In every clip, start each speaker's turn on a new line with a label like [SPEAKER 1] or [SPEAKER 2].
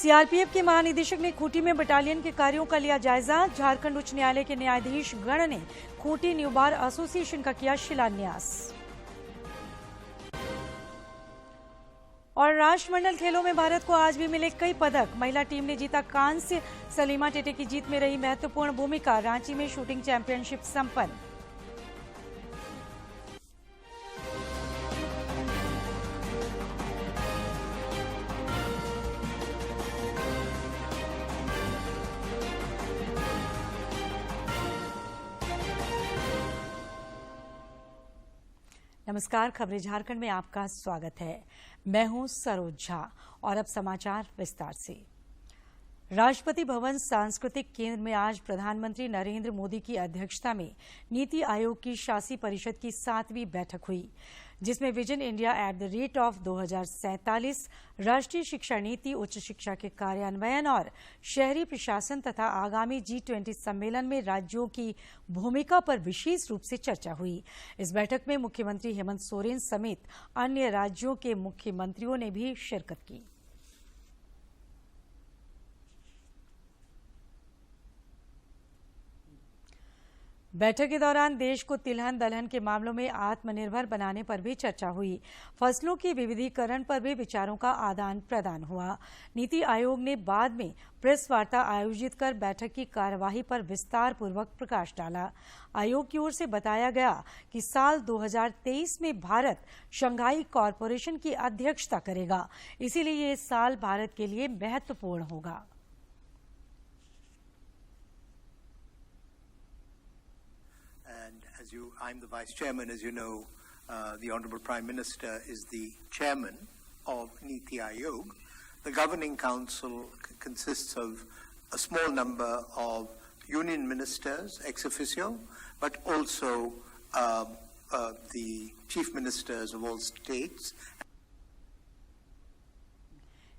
[SPEAKER 1] CRPF के महानिदेशक ने खूंटी में बटालियन के कार्यों का लिया जायजा। झारखंड उच्च न्यायालय के न्यायाधीश गण ने खूंटी न्यू बार एसोसिएशन का किया शिलान्यास। और राष्ट्रमंडल खेलों में भारत को आज भी मिले कई पदक। महिला टीम ने जीता कांस्य। सलीमा टेटे की जीत में रही महत्वपूर्ण भूमिका। रांची में शूटिंग चैंपियनशिप संपन्न। नमस्कार, खबरें झारखंड में आपका स्वागत है। मैं हूं सरोज झा और अब समाचार विस्तार से। राष्ट्रपति भवन सांस्कृतिक केंद्र में आज प्रधानमंत्री नरेंद्र मोदी की अध्यक्षता में नीति आयोग की शासी परिषद की 7वीं बैठक हुई, जिसमें विजन इंडिया @ 2047, राष्ट्रीय शिक्षा नीति, उच्च शिक्षा के कार्यान्वयन और शहरी प्रशासन तथा आगामी G20 सम्मेलन में राज्यों की भूमिका पर विशेष रूप से चर्चा हुई। इस बैठक में मुख्यमंत्री हेमंत सोरेन समेत अन्य राज्यों के मुख्यमंत्रियों ने भी शिरकत की। बैठक के दौरान देश को तिलहन दलहन के मामलों में आत्मनिर्भर बनाने पर भी चर्चा हुई। फसलों के विविधीकरण पर भी विचारों का आदान प्रदान हुआ। नीति आयोग ने बाद में प्रेस वार्ता आयोजित कर बैठक की कार्यवाही पर विस्तार पूर्वक प्रकाश डाला। आयोग की ओर से बताया गया कि साल 2023 में भारत शंघाई कॉरपोरेशन की अध्यक्षता करेगा, इसीलिए ये साल भारत के लिए महत्वपूर्ण होगा।
[SPEAKER 2] I'm the Vice Chairman. As you know, the Honorable Prime Minister is the Chairman of Niti Aayog. The Governing Council consists of a small number of Union Ministers ex officio, but also the Chief Ministers of all states.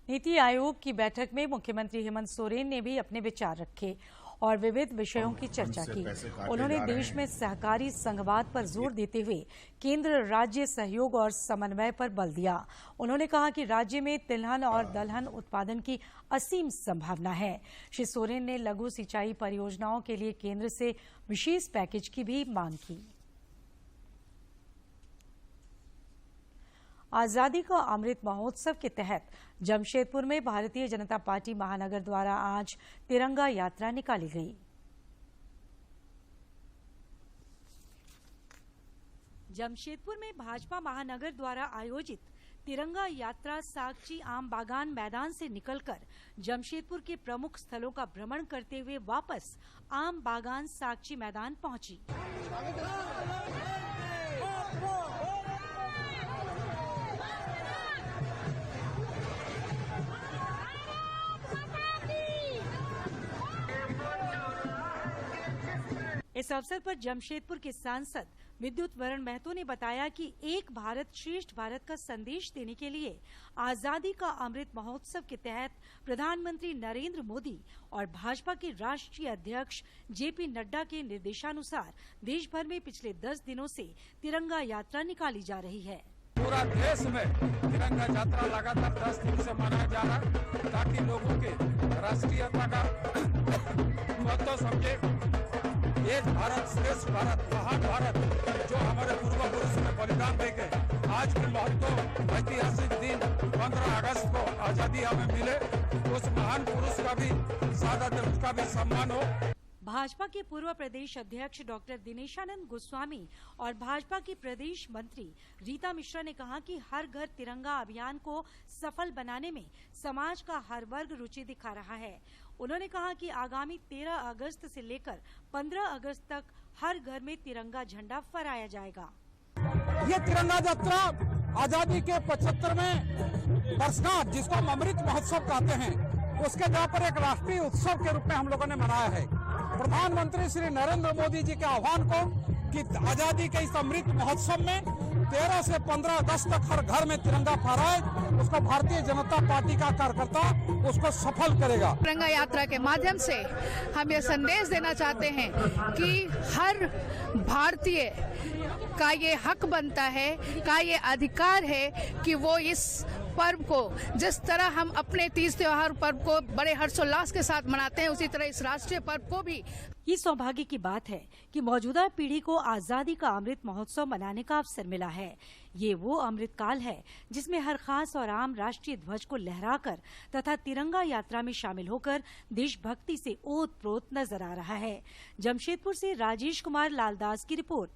[SPEAKER 1] NITI Aayog की बैठक में मुख्यमंत्री हेमंत सोरेन ने भी अपने विचार रखे और विविध विषयों की चर्चा की। उन्होंने देश में सहकारी संघवाद पर जोर देते हुए केंद्र राज्य सहयोग और समन्वय पर बल दिया। उन्होंने कहा कि राज्य में तिलहन और दलहन उत्पादन की असीम संभावना है। श्री सोरेन ने लघु सिंचाई परियोजनाओं के लिए केंद्र से विशेष पैकेज की भी मांग की। आजादी का अमृत महोत्सव के तहत जमशेदपुर में भारतीय जनता पार्टी महानगर द्वारा आज तिरंगा यात्रा निकाली गई। जमशेदपुर में भाजपा महानगर द्वारा आयोजित तिरंगा यात्रा सागची आम बागान मैदान से निकलकर जमशेदपुर के प्रमुख स्थलों का भ्रमण करते हुए वापस आम बागान सागची मैदान पहुंची। इस अवसर पर जमशेदपुर के सांसद विद्युत वरण महतो ने बताया कि एक भारत श्रेष्ठ भारत का संदेश देने के लिए आजादी का अमृत महोत्सव के तहत प्रधानमंत्री नरेंद्र मोदी और भाजपा के राष्ट्रीय अध्यक्ष जेपी नड्डा के निर्देशानुसार देश भर में पिछले 10 दिनों से तिरंगा यात्रा निकाली जा रही है।
[SPEAKER 3] पूरा देश में तिरंगा यात्रा लगातार 10 दिन से मनाया जा रहा है, ताकि लोगों के राष्ट्रीयता का महत्व समझे। एक भारत श्रेष्ठ भारत, महान भारत, जो हमारे पूर्व पुरुष ने बलिदान दे के आज के महत्व ऐतिहासिक दिन 15 अगस्त को आजादी हमें मिले, उस महान पुरुष का भी शहादत, उसका भी सम्मान हो।
[SPEAKER 1] भाजपा के पूर्व प्रदेश अध्यक्ष डॉक्टर दिनेशानंद गोस्वामी और भाजपा की प्रदेश मंत्री रीता मिश्रा ने कहा कि हर घर तिरंगा अभियान को सफल बनाने में समाज का हर वर्ग रुचि दिखा रहा है। उन्होंने कहा कि आगामी 13 अगस्त से लेकर 15 अगस्त तक हर घर में तिरंगा झंडा फहराया जाएगा।
[SPEAKER 3] ये तिरंगा यात्रा आजादी के 75वें वर्षगांठ, जिसको हम अमृत महोत्सव कहते हैं, उसके जहाँ पर एक राष्ट्रीय उत्सव के रूप में हम लोगों ने मनाया है। प्रधानमंत्री श्री नरेंद्र मोदी जी के आह्वान को कि आजादी के इस अमृत महोत्सव में 13 से 15 अगस्त तक हर घर में तिरंगा फहराए, उसको भारतीय जनता पार्टी का कार्यकर्ता उसको सफल करेगा।
[SPEAKER 4] तिरंगा यात्रा के माध्यम से हम ये संदेश देना चाहते हैं कि हर भारतीय का ये हक बनता है, का ये अधिकार है कि वो इस पर्व को जिस तरह हम अपने तीज त्योहार पर्व को बड़े हर्षोल्लास के साथ मनाते हैं, उसी तरह इस राष्ट्रीय पर्व को भी।
[SPEAKER 1] ये सौभाग्य की बात है कि मौजूदा पीढ़ी को आजादी का अमृत महोत्सव मनाने का अवसर मिला है। ये वो अमृत काल है जिसमें हर खास और आम राष्ट्रीय ध्वज को लहराकर तथा तिरंगा यात्रा में शामिल होकर देशभक्ति से ओत-प्रोत नजर आ रहा है। जमशेदपुर से राजेश कुमार लालदास की रिपोर्ट।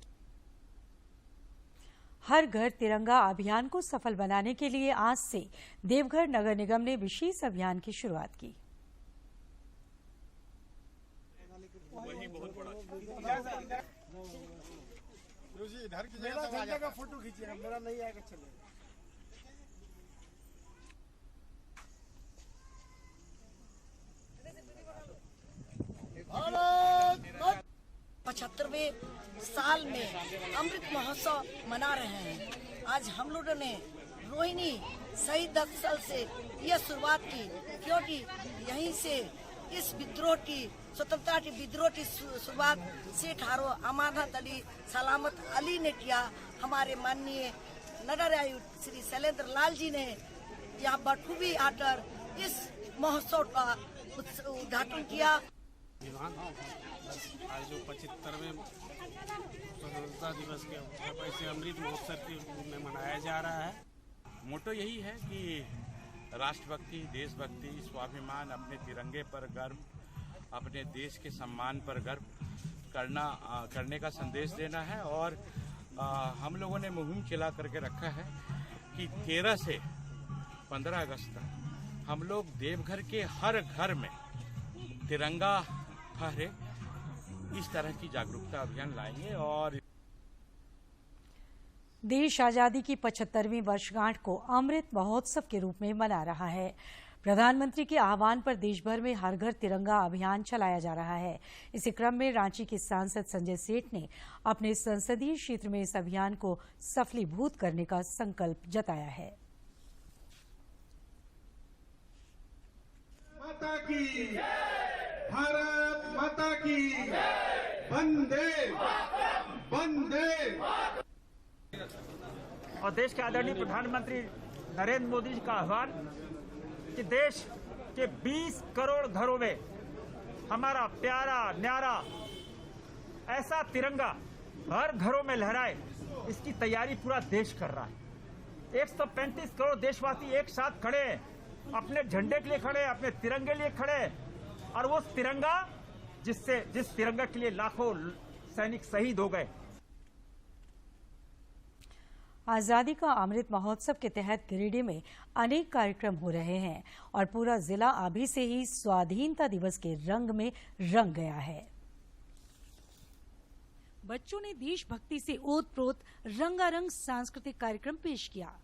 [SPEAKER 1] हर घर तिरंगा अभियान को सफल बनाने के लिए आज से देवघर नगर निगम ने विशेष अभियान की शुरुआत की।
[SPEAKER 5] फोटो खींचिएगा, मेरा नहीं आएगा, चलेगा।
[SPEAKER 6] 75वें साल में अमृत महोत्सव मना रहे हैं। आज हम लोगों ने रोहिणी शहीद स्थल से यह शुरुआत की, क्योंकि यहीं से इस विद्रोह की, स्वतंत्रता की विद्रोह की शुरुआत सेठ हारो अमानत अली सलामत अली ने किया। हमारे माननीय नगर आयुक्त श्री शैलेंद्र लाल जी ने यहाँ बखूबी आकर इस महोत्सव का उद्घाटन किया।
[SPEAKER 7] आज जो 75वें स्वतंत्रता दिवस के ऐसे अमृत महोत्सव के रूप में मनाया जा रहा है। मोटो यही है कि राष्ट्रभक्ति, देशभक्ति, स्वाभिमान, अपने तिरंगे पर गर्व, अपने देश के सम्मान पर गर्व करने का संदेश देना है। और हम लोगों ने मुहिम चला करके रखा है कि 13 से 15 अगस्त तक हम लोग देवघर के हर घर में तिरंगा फहरे, इस तरह की जागरूकता अभियान लाएंगे। और
[SPEAKER 1] देश आजादी की 75वीं वर्षगांठ को अमृत महोत्सव के रूप में मना रहा है। प्रधानमंत्री के आह्वान पर देश भर में हर घर तिरंगा अभियान चलाया जा रहा है। इसी क्रम में रांची के सांसद संजय सेठ ने अपने संसदीय क्षेत्र में इस अभियान को सफलीभूत करने का संकल्प जताया है।
[SPEAKER 5] माता की, भारत माता की, वंदे वंदे।
[SPEAKER 8] और देश के आदरणीय प्रधानमंत्री नरेंद्र मोदी जी का आह्वान कि देश के 20 करोड़ घरों में हमारा प्यारा न्यारा ऐसा तिरंगा हर घरों में लहराए, इसकी तैयारी पूरा देश कर रहा है। 135 करोड़ देशवासी एक साथ खड़े हैं, अपने झंडे के लिए खड़े हैं, अपने तिरंगे के लिए खड़े हैं। और वो तिरंगा जिस तिरंगा के लिए लाखों सैनिक शहीद हो गए।
[SPEAKER 1] आजादी का अमृत महोत्सव के तहत गिरिडीह में अनेक कार्यक्रम हो रहे हैं और पूरा जिला अभी से ही स्वाधीनता दिवस के रंग में रंग गया है। बच्चों ने देशभक्ति से ओत-प्रोत रंगारंग सांस्कृतिक कार्यक्रम पेश किया।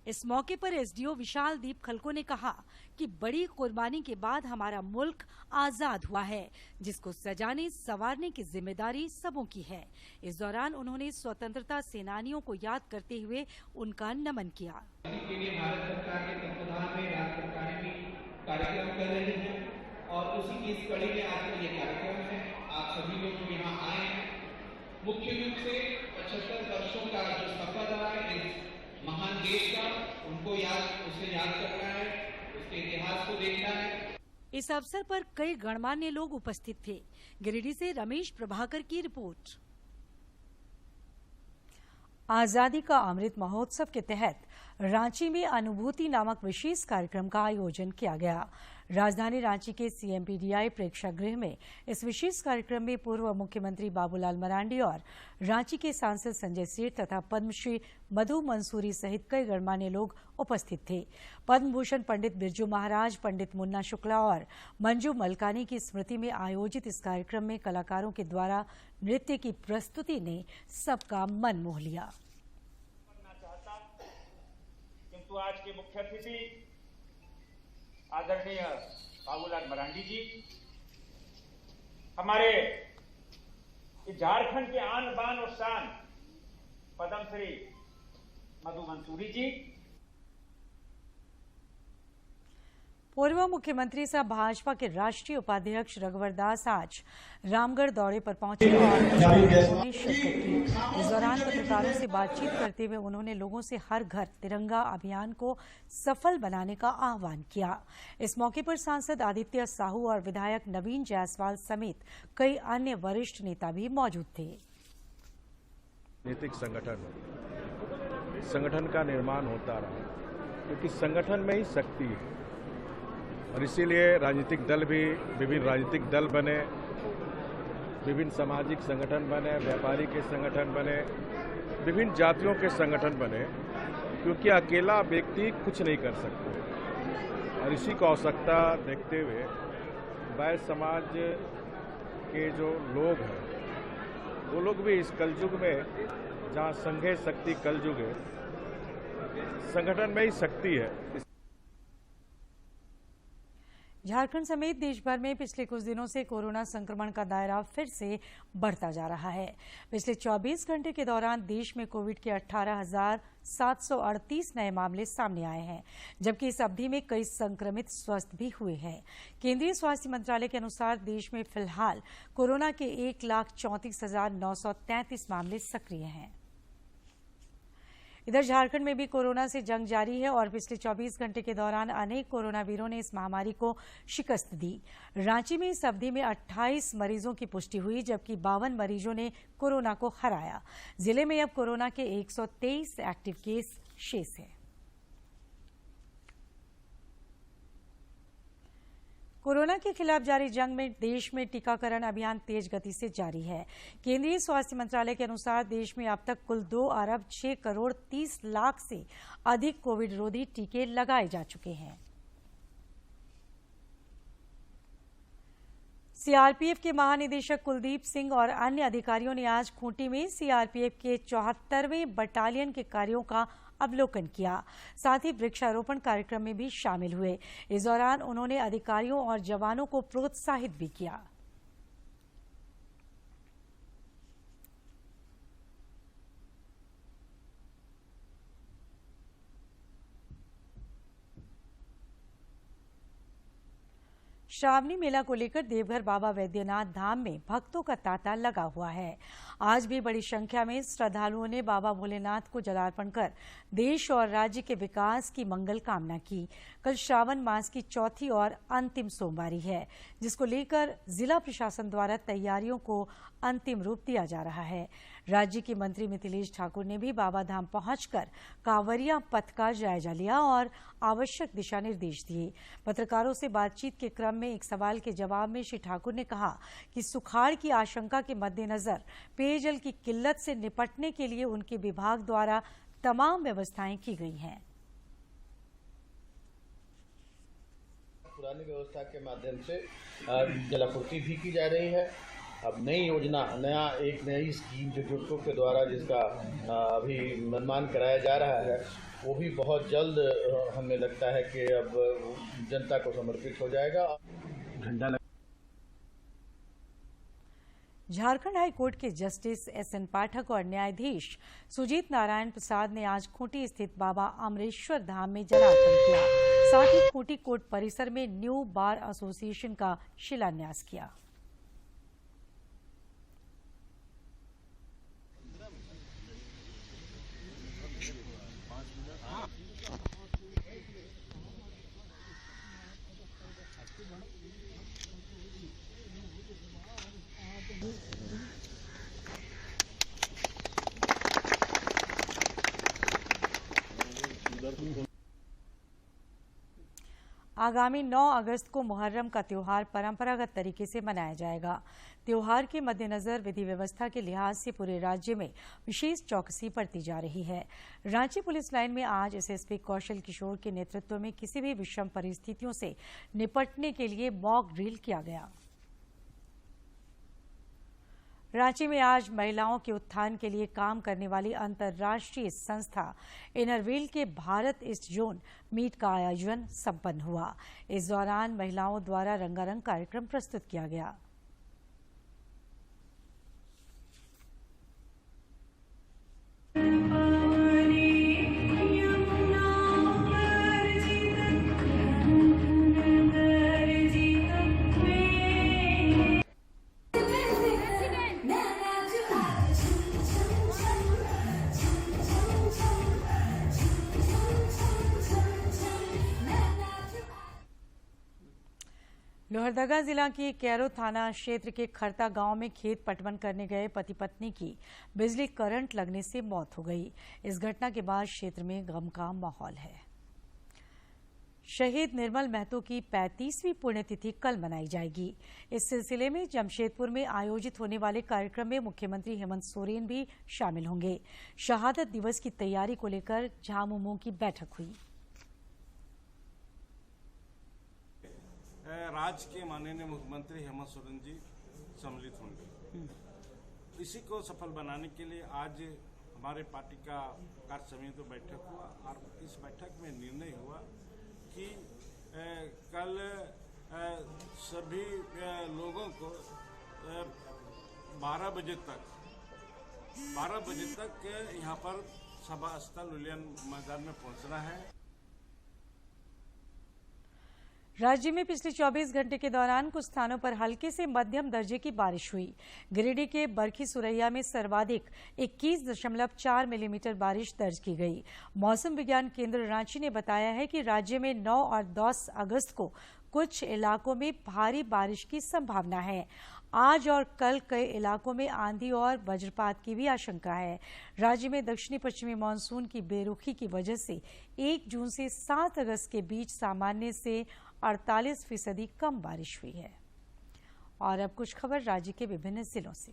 [SPEAKER 1] इस मौके पर एसडीओ विशाल दीप खलको ने कहा कि बड़ी कुर्बानी के बाद हमारा मुल्क आजाद हुआ है, जिसको सजाने संवारने की जिम्मेदारी सबों की है। इस दौरान उन्होंने स्वतंत्रता सेनानियों को याद करते हुए उनका नमन किया।
[SPEAKER 9] के लिए भारत सरकार के तत्वाधान में राज्य सरकारें भी कार्यक्रम कर रही हैं और उसी की इस कड़ी में आज का ये कार्यक्रम है। आप सभी लोग यहाँ आए हैं मुख्य रूप से 75 वर्षों का जो सफर रहा है इस महान देश का, उसे याद करना है, उसके इतिहास को देखना है।
[SPEAKER 1] इस अवसर पर कई गणमान्य लोग उपस्थित थे। गिरिडीह से रमेश प्रभाकर की रिपोर्ट। आजादी का अमृत महोत्सव के तहत रांची में अनुभूति नामक विशेष कार्यक्रम का आयोजन किया गया। राजधानी रांची के सीएमपीडीआई प्रेक्षागृह में इस विशेष कार्यक्रम में पूर्व मुख्यमंत्री बाबूलाल मरांडी और रांची के सांसद संजय सेठ तथा पद्मश्री मधु मंसूरी सहित कई गणमान्य लोग उपस्थित थे। पद्म भूषण पंडित बिरजू महाराज, पंडित मुन्ना शुक्ला और मंजू मलकानी की स्मृति में आयोजित इस कार्यक्रम में कलाकारों के द्वारा नृत्य की प्रस्तुति ने सबका मन मोह लिया।
[SPEAKER 8] किंतु आज के मुख्य अतिथि आदरणीय बाबूलाल मरांडी जी, हमारे झारखंड के आन बान और शान पद्मश्री मधु मंसूरी जी।
[SPEAKER 1] पूर्व मुख्यमंत्री सह भाजपा के राष्ट्रीय उपाध्यक्ष रघुवर दास आज रामगढ़ दौरे पर पहुंचे और में शिरकत की। इस दौरान पत्रकारों से बातचीत करते हुए उन्होंने लोगों से हर घर तिरंगा अभियान को सफल बनाने का आह्वान किया। इस मौके पर सांसद आदित्य साहू और विधायक नवीन जायसवाल समेत कई अन्य वरिष्ठ नेता भी मौजूद थे।
[SPEAKER 10] राजनीतिक संगठन का निर्माण होता रहा, क्योंकि संगठन में ही शक्ति है और इसीलिए राजनीतिक दल भी विभिन्न राजनीतिक दल बने, विभिन्न सामाजिक संगठन बने, व्यापारी के संगठन बने, विभिन्न जातियों के संगठन बने, क्योंकि अकेला व्यक्ति कुछ नहीं कर सकता। और इसी को आवश्यकता देखते हुए वैश्य समाज के जो लोग हैं वो लोग भी इस कलयुग में, जहाँ संघे शक्ति कलयुग है, संगठन में ही शक्ति है।
[SPEAKER 1] झारखंड समेत देश भर में पिछले कुछ दिनों से कोरोना संक्रमण का दायरा फिर से बढ़ता जा रहा है। पिछले 24 घंटे के दौरान देश में कोविड के 18,738 नए मामले सामने आए हैं, जबकि इस अवधि में कई संक्रमित स्वस्थ भी हुए हैं। केंद्रीय स्वास्थ्य मंत्रालय के अनुसार देश में फिलहाल कोरोना के 1,34,933 मामले सक्रिय हैं। इधर झारखंड में भी कोरोना से जंग जारी है और पिछले 24 घंटे के दौरान अनेक कोरोना वीरों ने इस महामारी को शिकस्त दी। रांची में इस अवधि में 28 मरीजों की पुष्टि हुई, जबकि 52 मरीजों ने कोरोना को हराया। जिले में अब कोरोना के 123 एक्टिव केस शेष हैं। कोरोना के खिलाफ जारी जंग में देश में टीकाकरण अभियान तेज गति से जारी है। केंद्रीय स्वास्थ्य मंत्रालय के अनुसार देश में अब तक कुल 2 अरब 6 करोड़ 30 लाख से अधिक कोविड रोधी टीके लगाए जा चुके हैं। सीआरपीएफ के महानिदेशक कुलदीप सिंह और अन्य अधिकारियों ने आज खूंटी में सीआरपीएफ के 74वें बटालियन के कार्यों का अवलोकन किया। साथ ही वृक्षारोपण कार्यक्रम में भी शामिल हुए। इस दौरान उन्होंने अधिकारियों और जवानों को प्रोत्साहित भी किया। श्रावणी मेला को लेकर देवघर बाबा वैद्यनाथ धाम में भक्तों का तांता लगा हुआ है। आज भी बड़ी संख्या में श्रद्धालुओं ने बाबा भोलेनाथ को जलार्पण कर देश और राज्य के विकास की मंगल कामना की। कल श्रावण मास की चौथी और अंतिम सोमवारी है, जिसको लेकर जिला प्रशासन द्वारा तैयारियों को अंतिम रूप दिया जा रहा है। राज्य के मंत्री मिथिलेश ठाकुर ने भी बाबा धाम पहुंचकर कांवरिया पथ का जायजा लिया और आवश्यक दिशा निर्देश दिए। पत्रकारों से बातचीत के क्रम में एक सवाल के जवाब में श्री ठाकुर ने कहा कि सुखाड़ की आशंका के मद्देनजर पेयजल की किल्लत से निपटने के लिए उनके विभाग द्वारा तमाम व्यवस्थाएं की गई हैं।
[SPEAKER 11] पुरानी व्यवस्था के माध्यम से जलापूर्ति भी की जा रही है। अब नई योजना, एक नई स्कीम जो जुटको के द्वारा जिसका अभी निर्माण कराया जा रहा है, वो भी बहुत जल्द हमें लगता है कि अब जनता को समर्पित हो जाएगा।
[SPEAKER 1] झारखंड हाई कोर्ट के जस्टिस एसएन पाठक और न्यायाधीश सुजीत नारायण प्रसाद ने आज खूंटी स्थित बाबा अमरेश्वर धाम में जलार्पण किया। साथ ही खूंटी कोर्ट परिसर में न्यू बार एसोसिएशन का शिलान्यास किया। आगामी 9 अगस्त को मुहर्रम का त्योहार परंपरागत तरीके से मनाया जाएगा। त्योहार के मद्देनजर विधि व्यवस्था के लिहाज से पूरे राज्य में विशेष चौकसी बरती जा रही है। रांची पुलिस लाइन में आज एसएसपी कौशल किशोर के नेतृत्व में किसी भी विषम परिस्थितियों से निपटने के लिए मॉक ड्रिल किया गया। रांची में आज महिलाओं के उत्थान के लिए काम करने वाली अंतर्राष्ट्रीय संस्था इनरव्हील के भारत ईस्ट जोन मीट का आयोजन संपन्न हुआ। इस दौरान महिलाओं द्वारा रंगारंग कार्यक्रम प्रस्तुत किया गया। लोहरदगा जिला के कैरो थाना क्षेत्र के खरता गांव में खेत पटवन करने गए पति पत्नी की बिजली करंट लगने से मौत हो गई। इस घटना के बाद क्षेत्र में गम का माहौल है। शहीद निर्मल महतो की 35वीं पुण्यतिथि कल मनाई जाएगी। इस सिलसिले में जमशेदपुर में आयोजित होने वाले कार्यक्रम में मुख्यमंत्री हेमंत सोरेन भी शामिल होंगे। शहादत दिवस की तैयारी को लेकर झामुमो की बैठक हुई।
[SPEAKER 12] राज्य के माननीय मुख्यमंत्री हेमंत सोरेन जी सम्मिलित होंगे। इसी को सफल बनाने के लिए आज हमारे पार्टी का कार्य समिति बैठक हुआ और इस बैठक में निर्णय हुआ कि कल सभी लोगों को 12 बजे तक यहाँ पर सभा स्थल उलियन मैदान में पहुँचना है।
[SPEAKER 1] राज्य में पिछले 24 घंटे के दौरान कुछ स्थानों पर हल्के से मध्यम दर्जे की बारिश हुई। गिरिडीह के बरखी सुरैया में सर्वाधिक 21.4 मिलीमीटर बारिश दर्ज की गई। मौसम विज्ञान केंद्र रांची ने बताया है कि राज्य में 9 और 10 अगस्त को कुछ इलाकों में भारी बारिश की संभावना है। आज और कल कई इलाकों में आंधी और वज्रपात की भी आशंका है। राज्य में दक्षिणी पश्चिमी मानसून की बेरुखी की वजह से 1 जून से 7 अगस्त के बीच सामान्य से 48% कम बारिश हुई है। और अब कुछ खबर राज्य के विभिन्न जिलों से।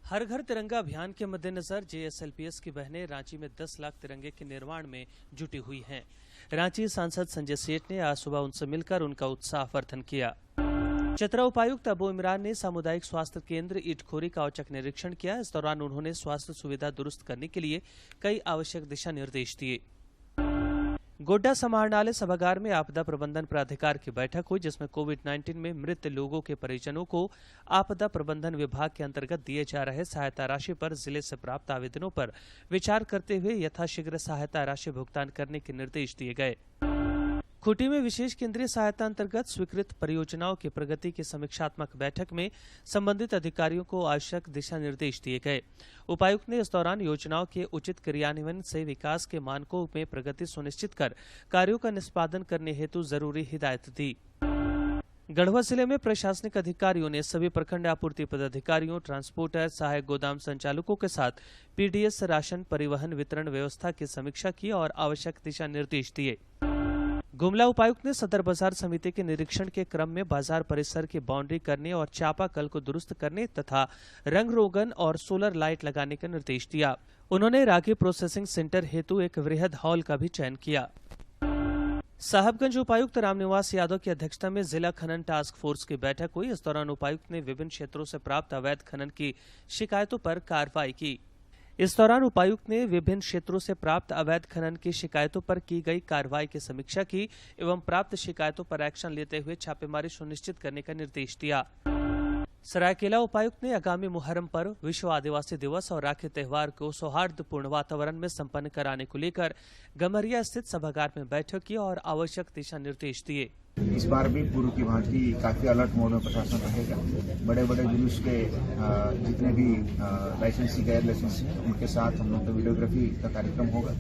[SPEAKER 13] हर घर तिरंगा अभियान के मद्देनजर JSLPS की बहनें रांची में 10 लाख तिरंगे के निर्माण में जुटी हुई हैं। रांची सांसद संजय सेठ ने आज सुबह उनसे मिलकर उनका उत्साहवर्धन किया। चतरा उपायुक्त अबू इमरान ने सामुदायिक स्वास्थ्य केंद्र इटखोरी का औचक निरीक्षण किया। इस दौरान उन्होंने स्वास्थ्य सुविधा दुरुस्त करने के लिए कई आवश्यक दिशा निर्देश दिए। गोड्डा समाहरणालय सभागार में आपदा प्रबंधन प्राधिकार की बैठक हुई, जिसमें कोविड-19 में मृत लोगों के परिजनों को आपदा प्रबंधन विभाग के अंतर्गत दिए जा रहे सहायता राशि पर जिले से प्राप्त आवेदनों पर विचार करते हुए यथाशीघ्र सहायता राशि भुगतान करने के निर्देश दिए गए। खूंटी में विशेष केंद्रीय सहायता अंतर्गत स्वीकृत परियोजनाओं की प्रगति की समीक्षात्मक बैठक में संबंधित अधिकारियों को आवश्यक दिशा निर्देश दिए गए। उपायुक्त ने इस दौरान योजनाओं के उचित क्रियान्वयन से विकास के मानकों में प्रगति सुनिश्चित कर कार्यों का निष्पादन करने हेतु जरूरी हिदायत दी। गढ़वा जिले में प्रशासनिक अधिकारियों ने सभी प्रखंड आपूर्ति पदाधिकारियों, ट्रांसपोर्टर, सहायक गोदाम संचालकों के साथ PDS राशन परिवहन वितरण व्यवस्था की समीक्षा की और आवश्यक दिशा निर्देश दिए। गुमला उपायुक्त ने सदर बाजार समिति के निरीक्षण के क्रम में बाजार परिसर की बाउंड्री करने और चापाकल को दुरुस्त करने तथा रंग रोगन और सोलर लाइट लगाने का निर्देश दिया। उन्होंने रागी प्रोसेसिंग सेंटर हेतु एक वृहद हॉल का भी चयन किया। साहबगंज उपायुक्त रामनिवास यादव की अध्यक्षता में जिला खनन टास्क फोर्स की बैठक हुई। इस दौरान उपायुक्त ने विभिन्न क्षेत्रों से प्राप्त अवैध खनन की शिकायतों पर कार्रवाई की। इस दौरान उपायुक्त ने विभिन्न क्षेत्रों से प्राप्त अवैध खनन की शिकायतों पर की गई कार्रवाई की समीक्षा की एवं प्राप्त शिकायतों पर एक्शन लेते हुए छापेमारी सुनिश्चित करने का निर्देश दिया। सरायकेला उपायुक्त ने आगामी मुहर्रम पर्व, विश्व आदिवासी दिवस और राखी त्योहार को सौहार्दपूर्ण वातावरण में संपन्न कराने को लेकर गमरिया स्थित सभागार में बैठक की और आवश्यक दिशा निर्देश दिए।
[SPEAKER 14] इस बार भी पूर्व की भांति काफी अलर्ट मोड में प्रशासन रहेगा। बड़े बड़े जुलूस के जितने भी लाइसेंसी गैर लाइसेंसी उनके साथ हम लोग का वीडियोग्राफी का कार्यक्रम होगा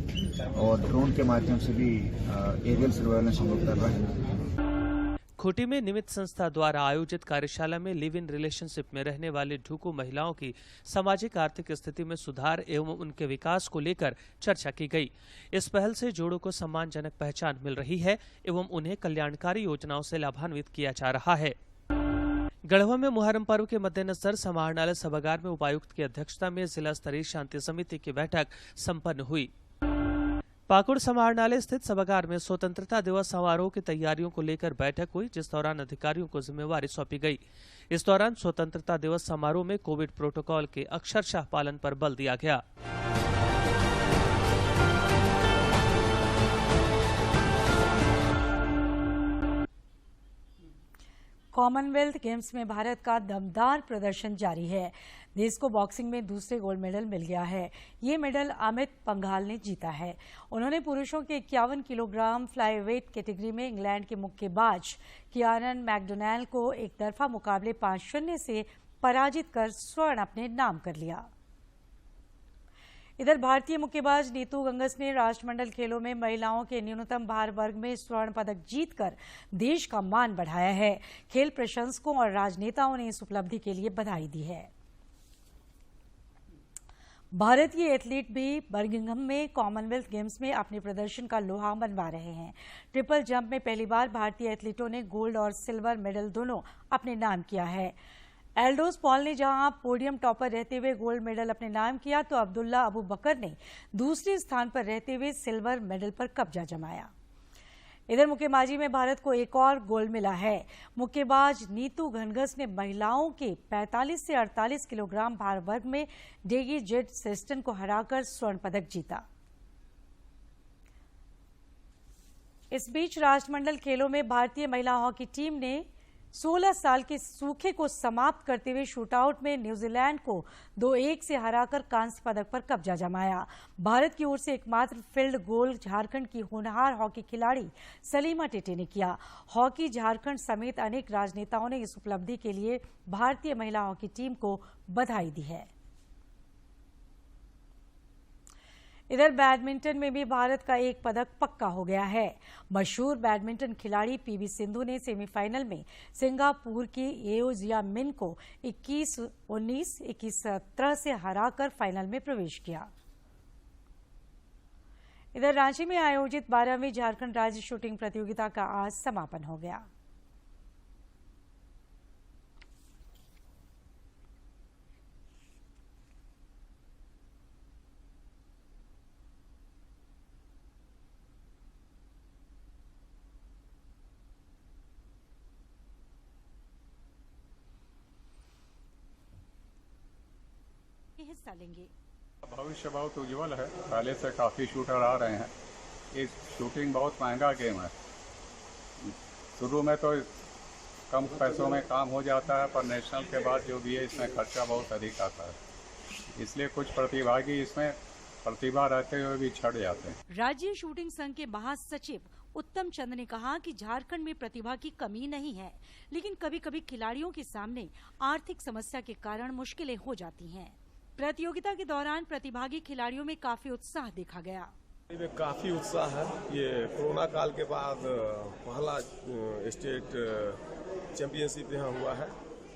[SPEAKER 14] और ड्रोन के माध्यम से भी एरियल सर्वेलेंस हम लोग कर रहे हैं।
[SPEAKER 13] खूंटी में निमित्त संस्था द्वारा आयोजित कार्यशाला में लिव इन रिलेशनशिप में रहने वाली ढूकू महिलाओं की सामाजिक आर्थिक स्थिति में सुधार एवं उनके विकास को लेकर चर्चा की गई। इस पहल से जोड़ों को सम्मानजनक पहचान मिल रही है एवं उन्हें कल्याणकारी योजनाओं से लाभान्वित किया जा रहा है। गढ़वा में मुहर्रम पर्व के मद्देनजर समाहरणालय सभागार में उपायुक्त की अध्यक्षता में जिला स्तरीय शांति समिति की बैठक संपन्न हुई। पाकुड़ समाहरणालय स्थित सभागार में स्वतंत्रता दिवस समारोह की तैयारियों को लेकर बैठक हुई, जिस दौरान अधिकारियों को जिम्मेवारी सौंपी गई। इस दौरान स्वतंत्रता दिवस समारोह में कोविड प्रोटोकॉल के अक्षरशः पालन पर बल दिया गया।
[SPEAKER 1] कॉमनवेल्थ गेम्स में भारत का दमदार प्रदर्शन जारी है। देश को बॉक्सिंग में दूसरे गोल्ड मेडल मिल गया है। ये मेडल अमित पंघाल ने जीता है। उन्होंने पुरुषों के 51 किलोग्राम फ्लाईवेट कैटेगरी में इंग्लैंड के मुक्केबाज कियारन मैकडोनेल को एक तरफा मुकाबले 5-0 से पराजित कर स्वर्ण अपने नाम कर लिया। इधर भारतीय मुक्केबाज नीतू गंगस ने राष्ट्रमंडल खेलों में महिलाओं के न्यूनतम भार वर्ग में स्वर्ण पदक जीतकर देश का मान बढ़ाया है। खेल प्रशंसकों और राजनेताओं ने इस उपलब्धि के लिए बधाई दी है। भारतीय एथलीट भी बर्मिंघम में कॉमनवेल्थ गेम्स में अपने प्रदर्शन का लोहा मनवा रहे हैं। ट्रिपल जंप में पहली बार भारतीय एथलीटों ने गोल्ड और सिल्वर मेडल दोनों अपने नाम किया है। एल्डोस पॉल ने जहां पोडियम टॉपर रहते हुए गोल्ड मेडल अपने नाम किया, तो अब्दुल्ला अबू बकर ने दूसरे स्थान पर रहते हुए सिल्वर मेडल पर कब्जा जमाया। इधर मुक्केबाजी में भारत को एक और गोल्ड मिला है। मुक्केबाज नीतू घनघस ने महिलाओं के 45 से 48 किलोग्राम भार वर्ग में डेगी जेट सेस्टन को हराकर स्वर्ण पदक जीता। इस बीच राष्ट्रमंडल खेलों में भारतीय महिला हॉकी टीम ने 16 साल के सूखे को समाप्त करते हुए शूटआउट में न्यूजीलैंड को 2-1 से हराकर कांस्य पदक पर कब्जा जमाया। भारत की ओर से एकमात्र फील्ड गोल झारखंड की होनहार हॉकी खिलाड़ी सलीमा टेटे ने किया। हॉकी झारखंड समेत अनेक राजनेताओं ने इस उपलब्धि के लिए भारतीय महिला हॉकी टीम को बधाई दी है। इधर बैडमिंटन में भी भारत का एक पदक पक्का हो गया है। मशहूर बैडमिंटन खिलाड़ी पीवी सिंधु ने सेमीफाइनल में सिंगापुर की एओ जिया मिन को 21-19, 21-17 से हराकर फाइनल में प्रवेश किया। इधर रांची में आयोजित 12वीं झारखंड राज्य शूटिंग प्रतियोगिता का आज समापन हो गया। हिस्सा लेंगे।
[SPEAKER 15] भविष्य बहुत उज्जवल है। पहले से काफ़ी शूटर आ रहे हैं। ये शूटिंग बहुत महंगा गेम है। शुरू में तो कम पैसों में काम हो जाता है, पर नेशनल के बाद जो भी है इसमें खर्चा बहुत अधिक आता है। इसलिए कुछ प्रतिभागी इसमें प्रतिभा रहते हुए भी छट जाते हैं।
[SPEAKER 1] राज्य शूटिंग संघ के महासचिव उत्तम चंद ने कहा कि झारखंड में प्रतिभा की कमी नहीं है, लेकिन कभी कभी खिलाड़ियों के सामने आर्थिक समस्या के कारण मुश्किलें हो जाती हैं। प्रतियोगिता के दौरान प्रतिभागी खिलाड़ियों में काफी उत्साह देखा गया।
[SPEAKER 16] काफी उत्साह है। ये कोरोना काल के बाद पहला स्टेट चैंपियनशिप यहाँ हुआ है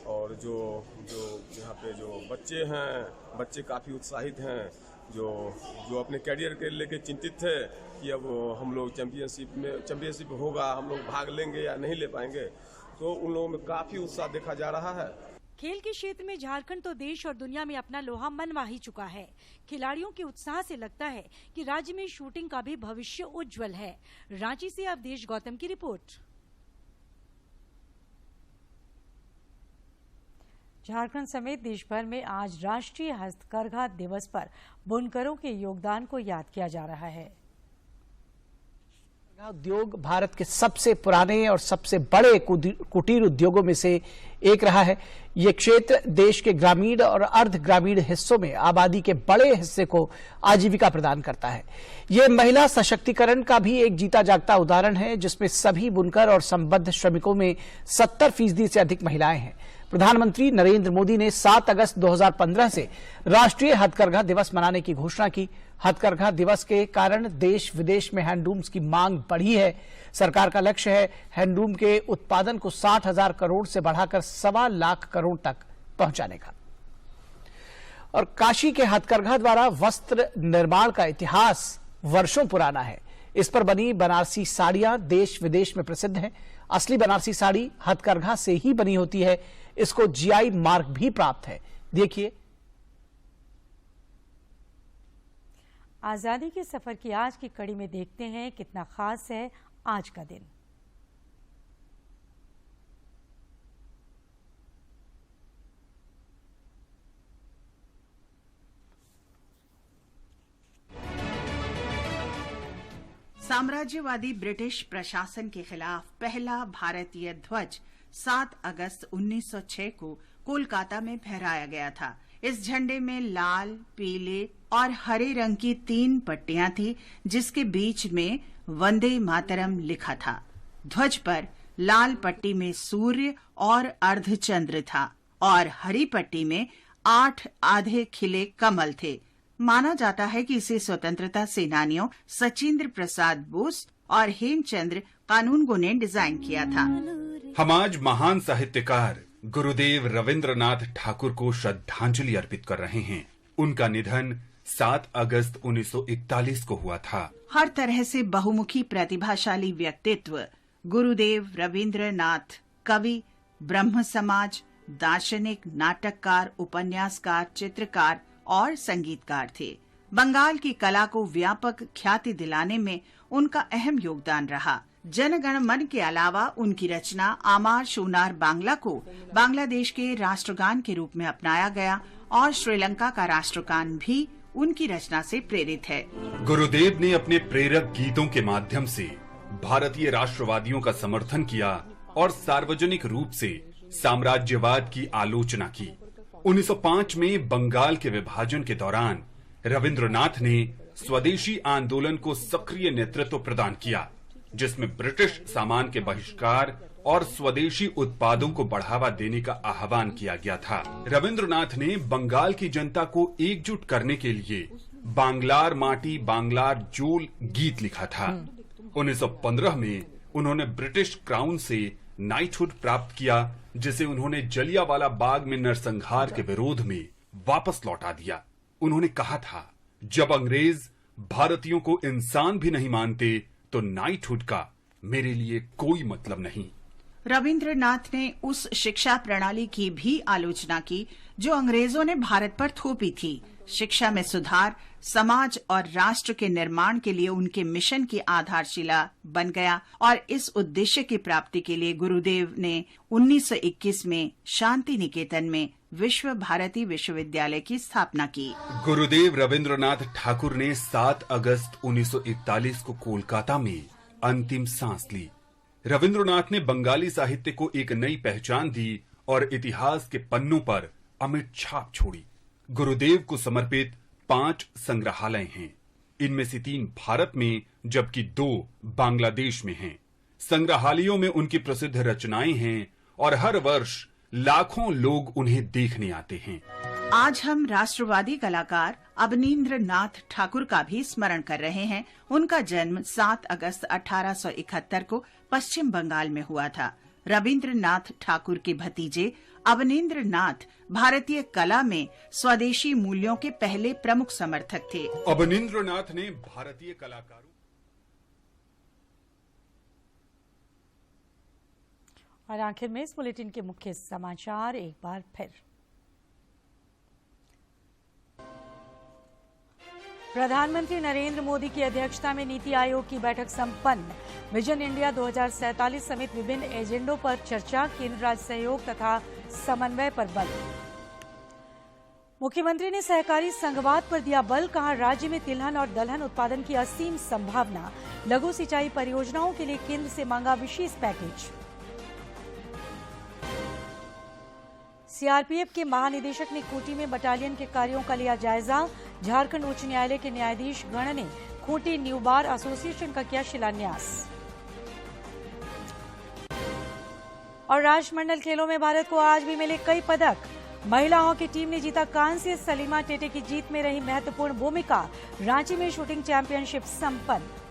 [SPEAKER 16] और जो यहाँ पे जो बच्चे हैं, बच्चे काफी उत्साहित हैं। जो अपने कैरियर के लेके चिंतित थे कि अब हम लोग चैंपियनशिप होगा, हम लोग भाग लेंगे या नहीं ले पाएंगे, तो उन लोगों में काफी उत्साह देखा जा रहा है।
[SPEAKER 1] खेल के क्षेत्र में झारखंड तो देश और दुनिया में अपना लोहा मनवा ही चुका है। खिलाड़ियों के उत्साह से लगता है कि राज्य में शूटिंग का भी भविष्य उज्जवल है। रांची से अवधेश गौतम की रिपोर्ट। झारखंड समेत देश भर में आज राष्ट्रीय हस्तकरघा दिवस पर बुनकरों के योगदान को याद किया जा रहा है।
[SPEAKER 17] उद्योग भारत के सबसे पुराने और सबसे बड़े कुटीर उद्योगों में से एक रहा है। ये क्षेत्र देश के ग्रामीण और अर्ध ग्रामीण हिस्सों में आबादी के बड़े हिस्से को आजीविका प्रदान करता है। ये महिला सशक्तिकरण का भी एक जीता जागता उदाहरण है, जिसमें सभी बुनकर और संबद्ध श्रमिकों में 70% से अधिक महिलाएं हैं। प्रधानमंत्री नरेंद्र मोदी ने 7 अगस्त 2015 से राष्ट्रीय हथकरघा दिवस मनाने की घोषणा की। हथकरघा दिवस के कारण देश विदेश में हैंडलूम्स की मांग बढ़ी है। सरकार का लक्ष्य है हैंडलूम के उत्पादन को 60,000 करोड़ से बढ़ाकर 1.25 लाख करोड़ तक पहुंचाने का। और काशी के हथकरघा द्वारा वस्त्र निर्माण का इतिहास वर्षों पुराना है। इस पर बनी बनारसी साड़ियां देश विदेश में प्रसिद्ध हैं। असली बनारसी साड़ी हथकरघा से ही बनी होती है। इसको जीआई मार्क भी प्राप्त है। देखिए,
[SPEAKER 1] आजादी के सफर की आज की कड़ी में देखते हैं कितना खास है आज का दिन।
[SPEAKER 18] साम्राज्यवादी ब्रिटिश प्रशासन के खिलाफ पहला भारतीय ध्वज 7 अगस्त 1906 को कोलकाता में फहराया गया था। इस झंडे में लाल, पीले और हरे रंग की 3 पट्टियां थी, जिसके बीच में वंदे मातरम लिखा था। ध्वज पर लाल पट्टी में सूर्य और अर्धचंद्र था। और हरी पट्टी में 8 आधे खिले कमल थे। माना जाता है कि इसे स्वतंत्रता सेनानियों सचिंद्र प्रसाद बोस और हेमचंद्र कानूनगो ने डिजाइन किया था।
[SPEAKER 19] हम आज महान साहित्यकार गुरुदेव रविंद्रनाथ ठाकुर को श्रद्धांजलि अर्पित कर रहे हैं। उनका निधन 7 अगस्त 1941 को हुआ था।
[SPEAKER 18] हर तरह से बहुमुखी प्रतिभाशाली व्यक्तित्व गुरुदेव रविंद्रनाथ कवि, ब्रह्म समाज, दार्शनिक, नाटककार, उपन्यासकार, चित्रकार और संगीतकार थे। बंगाल की कला को व्यापक ख्याति दिलाने में उनका अहम योगदान रहा। जनगण मन के अलावा उनकी रचना आमार शोनार बांग्ला को बांग्लादेश के राष्ट्रगान के रूप में अपनाया गया और श्रीलंका का राष्ट्रगान भी उनकी रचना से प्रेरित है।
[SPEAKER 19] गुरुदेव ने अपने प्रेरक गीतों के माध्यम से भारतीय राष्ट्रवादियों का समर्थन किया और सार्वजनिक रूप से साम्राज्यवाद की आलोचना की। 1905 में बंगाल के विभाजन के दौरान रविंद्रनाथ ने स्वदेशी आंदोलन को सक्रिय नेतृत्व प्रदान किया, जिसमें ब्रिटिश सामान के बहिष्कार और स्वदेशी उत्पादों को बढ़ावा देने का आह्वान किया गया था। रविंद्रनाथ ने बंगाल की जनता को एकजुट करने के लिए बांग्लार माटी बांग्लार जोल गीत लिखा था। 1915 में उन्होंने ब्रिटिश क्राउन से नाइटहुड प्राप्त किया, जिसे उन्होंने जलियांवाला बाग में नरसंहार के विरोध में वापस लौटा दिया। उन्होंने कहा था, जब अंग्रेज भारतीयों को इंसान भी नहीं मानते तो नाइटहुड का मेरे लिए कोई मतलब नहीं।
[SPEAKER 18] रविंद्रनाथ ने उस शिक्षा प्रणाली की भी आलोचना की जो अंग्रेजों ने भारत पर थोपी थी। शिक्षा में सुधार समाज और राष्ट्र के निर्माण के लिए उनके मिशन की आधारशिला बन गया और इस उद्देश्य की प्राप्ति के लिए गुरुदेव ने 1921 में शांति निकेतन में विश्व भारती विश्वविद्यालय की स्थापना की।
[SPEAKER 19] गुरुदेव रविंद्रनाथ ठाकुर ने 7 अगस्त 1941 को कोलकाता में अंतिम सांस ली। रविंद्रनाथ ने बंगाली साहित्य को एक नई पहचान दी और इतिहास के पन्नों पर अमिट छाप छोड़ी। गुरुदेव को समर्पित 5 संग्रहालय हैं। इनमें से 3 भारत में जबकि 2 बांग्लादेश में हैं। संग्रहालयों में उनकी प्रसिद्ध रचनाएं हैं और हर वर्ष लाखों लोग उन्हें देखने आते हैं।
[SPEAKER 18] आज हम राष्ट्रवादी कलाकार अवनींद्र नाथ ठाकुर का भी स्मरण कर रहे हैं। उनका जन्म 7 अगस्त 1871 को पश्चिम बंगाल में हुआ था। रविंद्रनाथ ठाकुर के भतीजे अवनींद्र नाथ भारतीय कला में स्वदेशी मूल्यों के पहले प्रमुख समर्थक थे।
[SPEAKER 19] अवनींद्र नाथ ने भारतीय कलाकारों
[SPEAKER 1] और आखिर में इस बुलेटिन के मुख्य समाचार एक बार फिर। प्रधानमंत्री नरेंद्र मोदी की अध्यक्षता में नीति आयोग की बैठक संपन्न। विजन इंडिया 2047 समेत विभिन्न एजेंडों पर चर्चा। केंद्र राज्य सहयोग तथा समन्वय पर बल। मुख्यमंत्री ने सहकारी संघवाद पर दिया बल। कहा, राज्य में तिलहन और दलहन उत्पादन की असीम संभावना। लघु सिंचाई परियोजनाओं के लिए केंद्र से मांगा विशेष पैकेज। सीआरपीएफ के महानिदेशक ने खूंटी में बटालियन के कार्यों का लिया जायजा। झारखंड उच्च न्यायालय के न्यायाधीश गण ने खूंटी न्यू बार एसोसिएशन का किया शिलान्यास। और राष्ट्रमंडल खेलों में भारत को आज भी मिले कई पदक। महिला हॉकी टीम ने जीता कांस्य। सलीमा टेटे की जीत में रही महत्वपूर्ण भूमिका। रांची में शूटिंग चैंपियनशिप संपन्न।